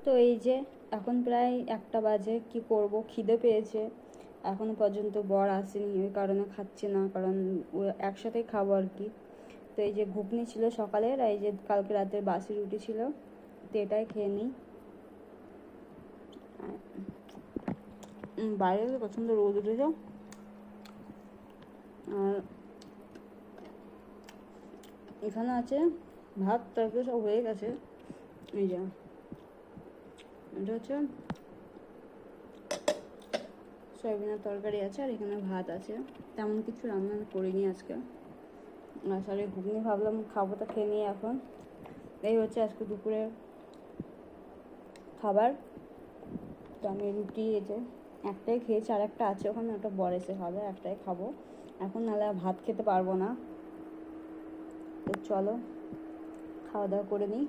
তো এই যে এখন প্রায় 1টা বাজে, কি করব, খিদে পেয়েছে। এখনো পর্যন্ত বর আসেনি, ওই কারণে খাচ্ছি না, কারণ একসাথেই খাবো আর কি। তো এই যে ঘুগনি ছিল সকালের, আর এই যে কালকে রাতের বাসি রুটি ছিল, তো এটাই খেয়ে নিই। বাইরে প্রচণ্ড রোদ উঠেছে। আর এখানে আছে ভাত, তরকারি সব হয়ে গেছে। এই যে এটা হচ্ছে সয়াবিনের তরকারি আছে, আর এখানে ভাত আছে। তেমন কিছু রান্না করিনি আজকে। আসলে ঘুগনি ভাবলাম খাবো, তো খেয়ে নিই এখন। এই হচ্ছে আজকে দুপুরের খাবার। তো আমি রুটি এই যে একটাই খেয়েছি, আর একটা আছে ওখানে, ওটা বর এসে খাবে, একটাই খাবো এখন, নাহলে ভাত খেতে পারবো না। তো চলো খাওয়া দাওয়া করে নিই।